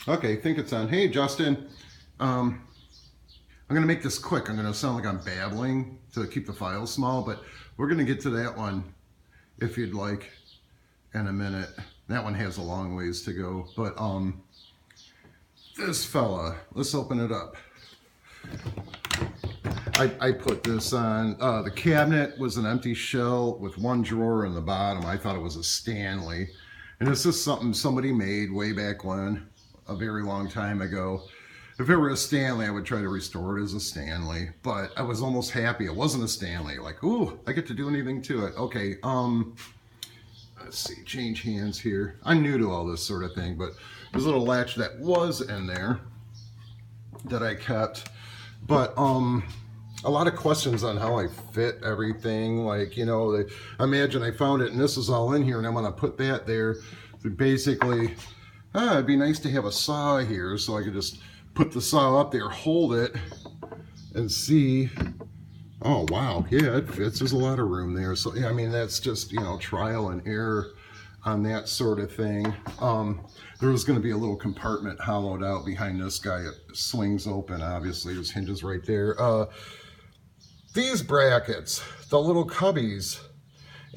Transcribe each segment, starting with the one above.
Okay, think it's on. Hey, Justin. I'm going to make this quick. I'm going to sound like I'm babbling to keep the file small, but we're going to get to that one, if you'd like, in a minute. That one has a long ways to go, but this fella, let's open it up. I put this on. The cabinet was an empty shell with one drawer in the bottom. I thought it was a Stanley. And this is something somebody made way back when, a very long time ago. If it were a Stanley, I would try to restore it as a Stanley. But I was almost happy it wasn't a Stanley. Like, ooh, I get to do anything to it. Okay, let's see, change hands here. I'm new to all this sort of thing, but there's a little latch that was in there that I kept. But a lot of questions on how I fit everything. Like, you know, imagine I found it and this is all in here and I'm gonna put that there. So basically, it'd be nice to have a saw here so I could just put the saw up there, hold it, and see. Oh wow, yeah, it fits. There's a lot of room there. So yeah, I mean, that's just, you know, trial and error on that sort of thing. There was going to be a little compartment hollowed out behind this guy. It swings open, obviously. There's hinges right there. These brackets, the little cubbies,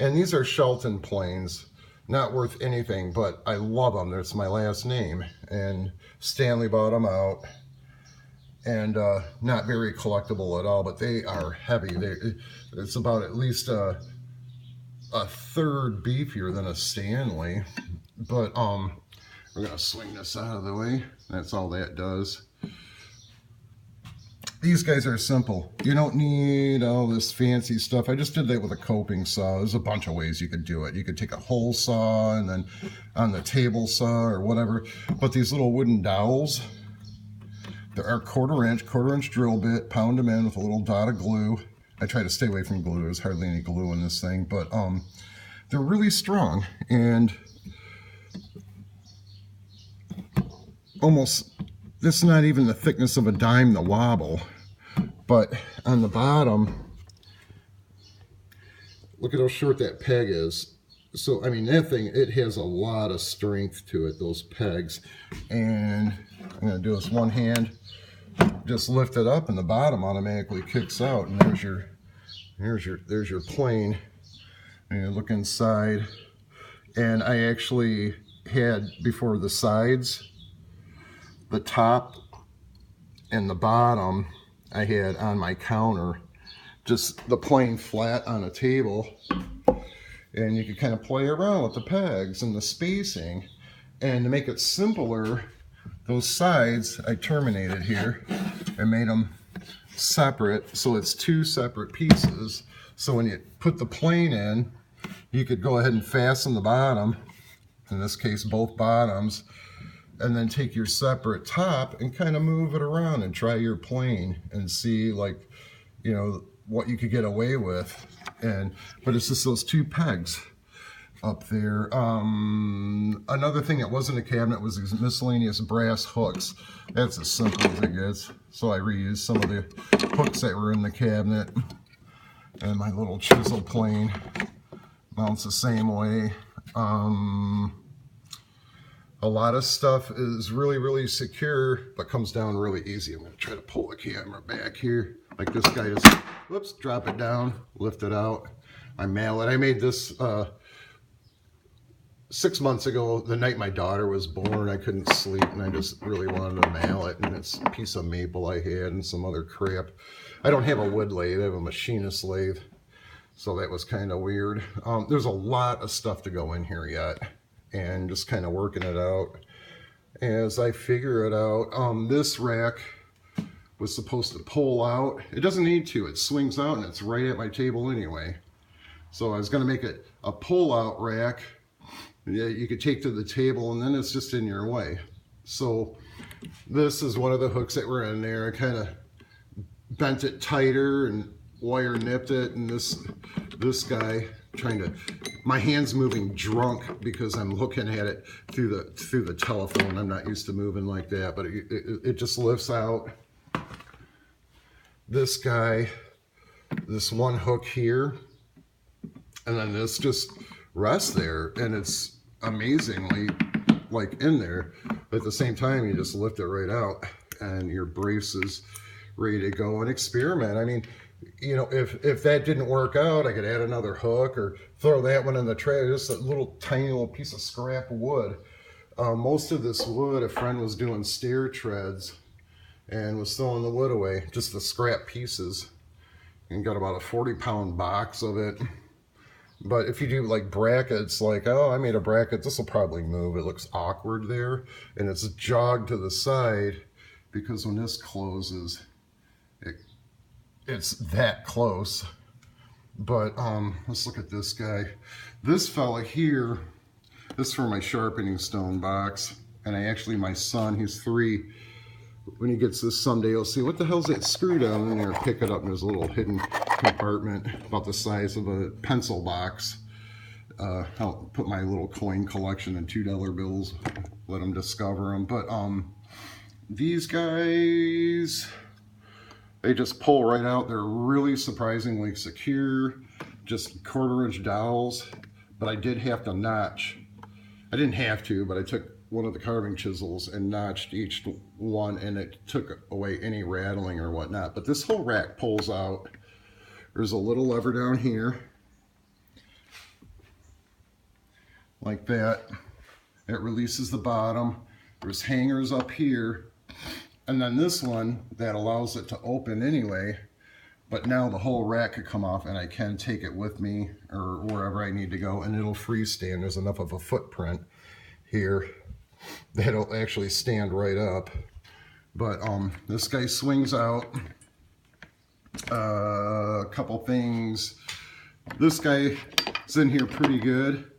and these are Shelton planes. Not worth anything, but I love them. That's my last name. And Stanley bought them out. And not very collectible at all, but they are heavy. It's about at least a third beefier than a Stanley. But we're gonna swing this out of the way. That's all that does. These guys are simple. You don't need all this fancy stuff. I just did that with a coping saw. There's a bunch of ways you could do it. You could take a hole saw and then on the table saw or whatever. But these little wooden dowels, there are quarter inch drill bit, pound them in with a little dot of glue. I try to stay away from glue. There's hardly any glue in this thing, but they're really strong and almost, this is not even the thickness of a dime to wobble. But on the bottom, look at how short that peg is. So, I mean, that thing, it has a lot of strength to it, those pegs. And I'm going to do this one hand, just lift it up, and the bottom automatically kicks out. And there's your plane. And you look inside. And I actually had, before the sides, the top and the bottom, I had on my counter, just the plane flat on a table, and you could kind of play around with the pegs and the spacing. And to make it simpler, those sides I terminated here and made them separate, so it's two separate pieces. So when you put the plane in, you could go ahead and fasten the bottom, in this case both bottoms, and then take your separate top and kind of move it around and try your plane and see, like, you know, what you could get away with. But it's just those two pegs up there. Another thing that wasn't a cabinet was these miscellaneous brass hooks. That's as simple as it gets. So I reused some of the hooks that were in the cabinet, and my little chisel plane mounts the same way. A lot of stuff is really, really secure, but comes down really easy. I'm going to try to pull the camera back here. Like this guy just, whoops, drop it down, lift it out. I mail it. I made this 6 months ago, the night my daughter was born. I couldn't sleep, and I just really wanted to mail it. And it's a piece of maple I had and some other crap. I don't have a wood lathe. I have a machinist lathe. So that was kind of weird. There's a lot of stuff to go in here yet, and just kind of working it out as I figure it out. This rack was supposed to pull out. It doesn't need to. It swings out and it's right at my table anyway. So I was going to make it a pull-out rack that you could take to the table, and then it's just in your way. So this is one of the hooks that were in there. I kind of bent it tighter and wire nipped it, and this guy trying to, my hand's moving drunk because I'm looking at it through the telephone. I'm not used to moving like that, but it just lifts out. This guy, this one hook here, and then this just rests there, and it's amazingly like in there. But at the same time, you just lift it right out and your brace is ready to go and experiment. I mean, you know, if that didn't work out, I could add another hook or throw that one in the tray. Just a little tiny little piece of scrap wood. Most of this wood, a friend was doing stair treads and was throwing the wood away, just the scrap pieces, and got about a 40-pound box of it. But if you do like brackets, like, oh, I made a bracket, this will probably move. It looks awkward there, and it's jogged to the side because when this closes, it's that close. But let's look at this guy. This fella here, this is for my sharpening stone box, and my son, he's 3. When he gets this someday, he'll see, what the hell's that screw down in there? Pick it up, and there's a little hidden compartment about the size of a pencil box. I'll put my little coin collection and $2 bills, let them discover them. But these guys, they just pull right out. They're really surprisingly secure, just 1/4-inch dowels. But I did have to notch. I didn't have to, but I took one of the carving chisels and notched each one, and it took away any rattling or whatnot. But this whole rack pulls out. There's a little lever down here, like that. It releases the bottom. There's hangers up here, and then this one that allows it to open anyway. But now the whole rack could come off, and I can take it with me or wherever I need to go, and it'll freestand. There's enough of a footprint here that'll actually stand right up. But this guy swings out. A couple things. This guy is in here pretty good,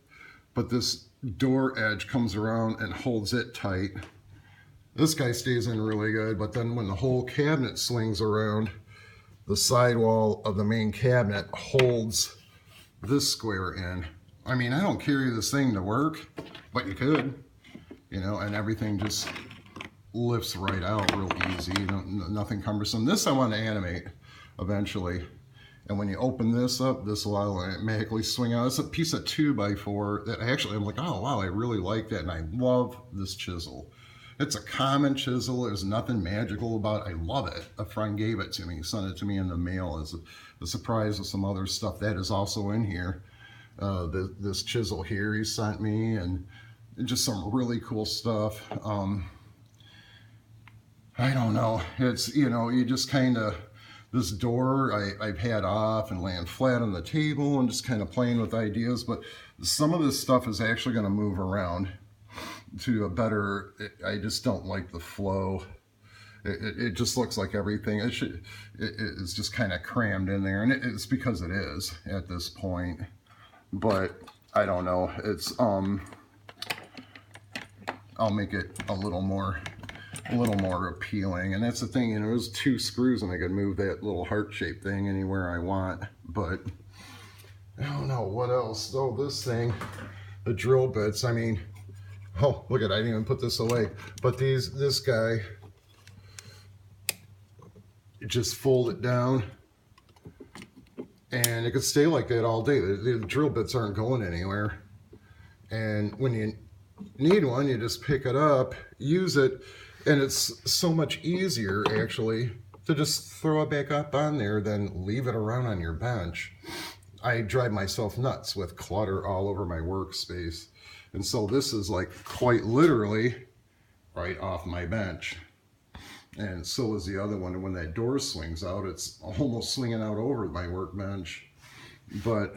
but this door edge comes around and holds it tight. This guy stays in really good, but then when the whole cabinet swings around, the sidewall of the main cabinet holds this square in. I mean, I don't carry this thing to work, but you could. You know, and everything just lifts right out real easy, nothing cumbersome. This I want to animate eventually. And when you open this up, this will automatically swing out. It's a piece of 2x4 that I'm like, oh wow, I really like that. And I love this chisel. It's a common chisel. There's nothing magical about it. I love it. A friend gave it to me, sent it to me in the mail as a surprise with some other stuff that is also in here. This chisel here he sent me, and just some really cool stuff. I don't know. It's, you know, you just kind of, this door I've had off and laying flat on the table and just kind of playing with ideas, but some of this stuff is actually going to move around to a better, I just don't like the flow. It just looks like everything, it's just kind of crammed in there, and it's because it is at this point. But I don't know, it's, I'll make it a little more appealing. And that's the thing, you know, there's 2 screws and I can move that little heart-shaped thing anywhere I want. But I don't know what else. Oh, this thing, the drill bits, I mean, oh, look at it, I didn't even put this away. But this guy, just fold it down and it could stay like that all day. The drill bits aren't going anywhere. And when you need one, you just pick it up, use it, and it's so much easier actually to just throw it back up on there than leave it around on your bench. I drive myself nuts with clutter all over my workspace, and so this is like quite literally right off my bench. And so is the other one. And when that door swings out, it's almost swinging out over my workbench. But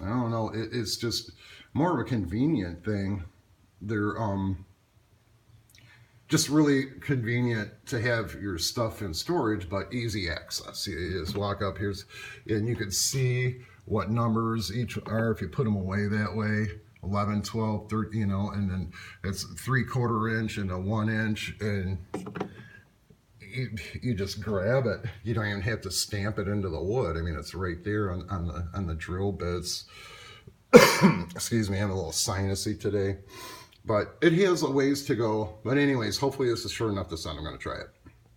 I don't know, it's just more of a convenient thing. They're just really convenient to have your stuff in storage, but easy access. You just walk up here and you can see what numbers each are if you put them away that way. 11, 12, 13, you know, and then it's 3/4 inch and a 1 inch, and you just grab it. You don't even have to stamp it into the wood. I mean, it's right there on the drill bits. Excuse me, I'm a little sinusy today, but it has a ways to go. But anyways, hopefully this is short enough to sound. I'm going to try it.